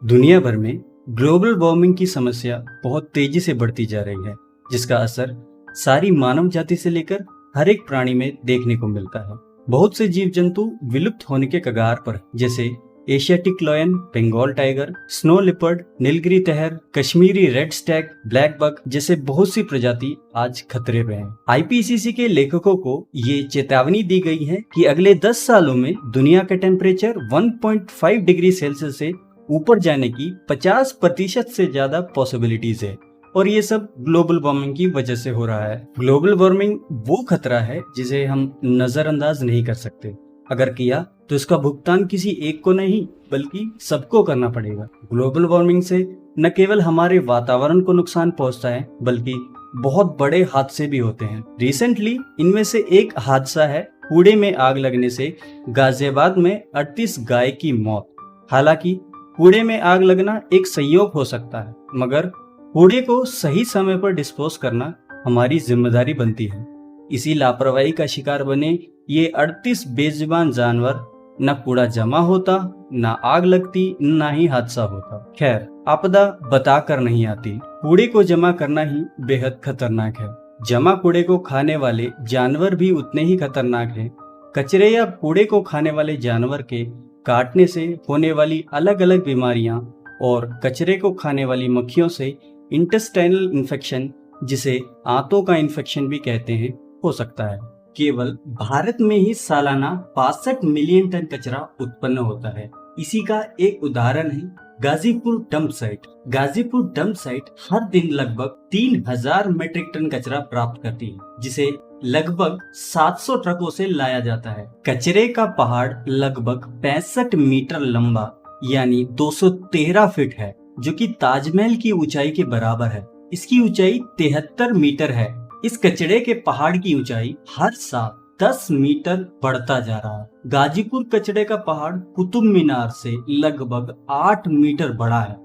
दुनिया भर में ग्लोबल वार्मिंग की समस्या बहुत तेजी से बढ़ती जा रही है, जिसका असर सारी मानव जाति से लेकर हर एक प्राणी में देखने को मिलता है। बहुत से जीव जंतु विलुप्त होने के कगार पर, जैसे Asiatic lion, Bengal tiger, snow leopard, Nilgiri tahr, Kashmiri red stag, black buck जैसे बहुत सी प्रजाति आज खतरे में हैं। आईपीसीसी के लेखकों को ये चेतावनी दी गई है कि अगले 10 सालों में दुनिया का टेम्परेचर 1.5 डिग्री सेल्सियस से ऊपर जाने की 50% से ज्यादा पॉसिबिलिटीज है, और ये सब ग्लोबल वार्मिंग की वजह से हो रहा है। ग्लोबल वार्मिंग वो खतरा है जिसे हम नजरअंदाज नहीं कर सकते। अगर किया तो इसका भुगतान किसी एक को नहीं बल्कि सबको करना पड़ेगा। ग्लोबल वार्मिंग से न केवल हमारे वातावरण को नुकसान पहुंचता है, बल्कि बहुत बड़े हादसे भी होते हैं। रिसेंटली इनमें से एक हादसा है कूड़े में आग लगने से गाजियाबाद में 38 गाय की मौत। हालांकि कूड़े में आग लगना एक संयोग हो सकता है, मगर कूड़े को सही समय पर डिस्पोज करना हमारी जिम्मेदारी बनती है। इसी लापरवाही का शिकार बने ये 38 बेजुबान जानवर, न कूड़ा जमा होता, न आग लगती, न ही हादसा होता। खैर, आपदा बता कर नहीं आती। कूड़े को जमा करना ही बेहद खतरनाक है। जमा कूड़े को खाने वाले जानवर भी उतने ही खतरनाक हैं। कचरे या कूड़े को खाने वाले जानवर के काटने से होने वाली अलग अलग बीमारियां और कचरे को खाने वाली मक्खियों से इंटेस्टाइनल इन्फेक्शन, जिसे आंतों का इन्फेक्शन भी कहते हैं, हो सकता है। केवल भारत में ही सालाना 65 मिलियन टन कचरा उत्पन्न होता है। इसी का एक उदाहरण है Ghazipur dump site. Ghazipur dump site हर दिन लगभग 3000 मीट्रिक टन कचरा प्राप्त करती है, जिसे लगभग 700 ट्रकों से लाया जाता है। कचरे का पहाड़ लगभग 65 मीटर लंबा यानी 213 फीट है, जो कि ताजमहल की ऊंचाई के बराबर है। इसकी ऊंचाई 73 मीटर है। इस कचरे के पहाड़ की ऊंचाई हर साल 10 मीटर बढ़ता जा रहा है। गाजीपुर कचरे का पहाड़ कुतुब मीनार से लगभग 8 मीटर बड़ा है।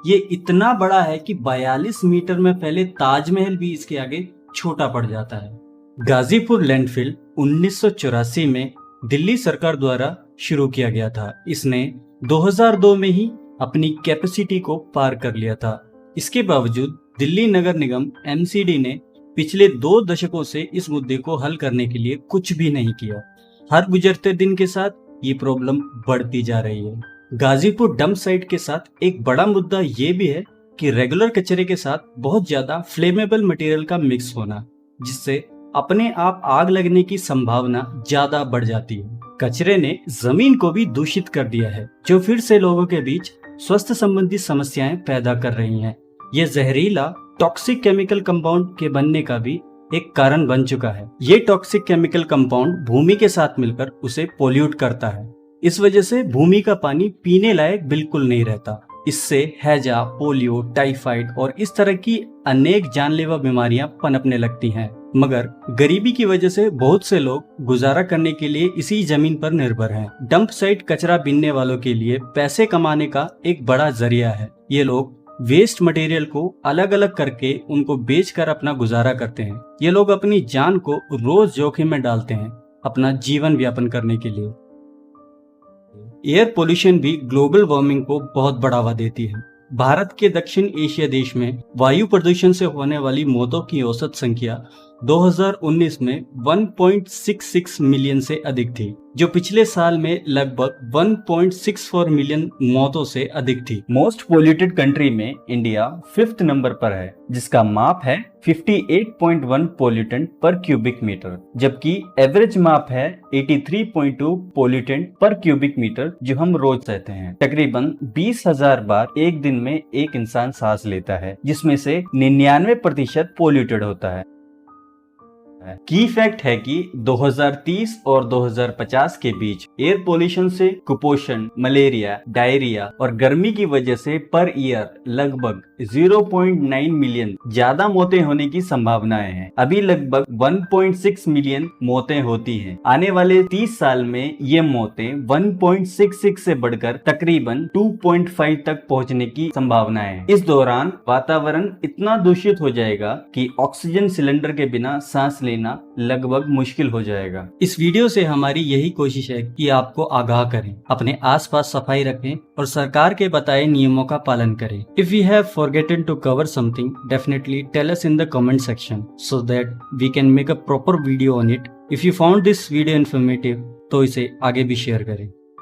ये इतना बड़ा है कि 42 मीटर में फैले ताजमहल भी इसके आगे छोटा पड़ जाता है। गाजीपुर लैंडफिल 1984 में दिल्ली सरकार द्वारा शुरू किया गया था। इसने 2002 में ही अपनी कैपेसिटी को पार कर लिया था। इसके बावजूद दिल्ली नगर निगम एमसीडी ने पिछले 2 दशकों से इस मुद्दे को हल करने के लिए कुछ भी नहीं किया। हर गुजरते दिन के साथ ये प्रॉब्लम बढ़ती जा रही है। गाजीपुर डंप साइट के साथ एक बड़ा मुद्दा ये भी है कि रेगुलर कचरे के साथ बहुत ज्यादा फ्लेमेबल मटेरियल का मिक्स होना, जिससे अपने आप आग लगने की संभावना ज्यादा बढ़ जाती है। कचरे ने जमीन को भी दूषित कर दिया है, जो फिर से लोगों के बीच स्वास्थ्य संबंधी समस्याएं पैदा कर रही हैं। ये जहरीला टॉक्सिक केमिकल कंपाउंड के बनने का भी एक कारण बन चुका है। ये टॉक्सिक केमिकल कंपाउंड भूमि के साथ मिलकर उसे पोल्यूट करता है। इस वजह से भूमि का पानी पीने लायक बिल्कुल नहीं रहता। इससे हैजा, पोलियो, टाइफाइड और इस तरह की अनेक जानलेवा बीमारियां पनपने लगती हैं। मगर गरीबी की वजह से बहुत से लोग गुजारा करने के लिए इसी जमीन पर निर्भर हैं। डंप साइट कचरा बीनने वालों के लिए पैसे कमाने का एक बड़ा जरिया है। ये लोग वेस्ट मटेरियल को अलग अलग करके उनको बेचकर अपना गुजारा करते हैं। ये लोग अपनी जान को रोज जोखिम में डालते हैं अपना जीवन यापन करने के लिए। एयर पोल्यूशन भी ग्लोबल वार्मिंग को बहुत बढ़ावा देती है। भारत के दक्षिण एशिया देश में वायु प्रदूषण से होने वाली मौतों की औसत संख्या 2019 में 1.66 मिलियन से अधिक थी, जो पिछले साल में लगभग 1.64 मिलियन मौतों से अधिक थी। मोस्ट पोल्यूटेड कंट्री में इंडिया 5th नंबर पर है, जिसका माप है 58.1 पोल्यूटेंट पर क्यूबिक मीटर, जबकि एवरेज माप है 83.2 पोल्यूटेंट पर क्यूबिक मीटर, जो हम रोज सहते हैं। तकरीबन 20,000 बार एक दिन में एक इंसान सांस लेता है, जिसमें से 99% पोल्यूटेड होता है। की फैक्ट है कि 2030 और 2050 के बीच एयर पोल्यूशन से कुपोषण, मलेरिया, डायरिया और गर्मी की वजह से पर ईयर लगभग 0.9 मिलियन ज्यादा मौतें होने की संभावनाएं हैं। अभी लगभग 1.6 मिलियन मौतें होती हैं। आने वाले 30 साल में ये मौतें 1.66 से बढ़कर तकरीबन 2.5 तक पहुंचने की संभावनाएं हैं। इस दौरान वातावरण इतना दूषित हो जाएगा कि ऑक्सीजन सिलेंडर के बिना सांस लेना लगभग मुश्किल हो जाएगा। इस वीडियो से हमारी यही कोशिश है कि आपको आगाह करें, अपने आसपास सफाई रखें और सरकार के बताए नियमों का पालन करें। If we have forgotten to cover something, definitely tell us in the comment section so that we can make a proper video on it. If you found this video informative, तो इसे आगे भी शेयर करें।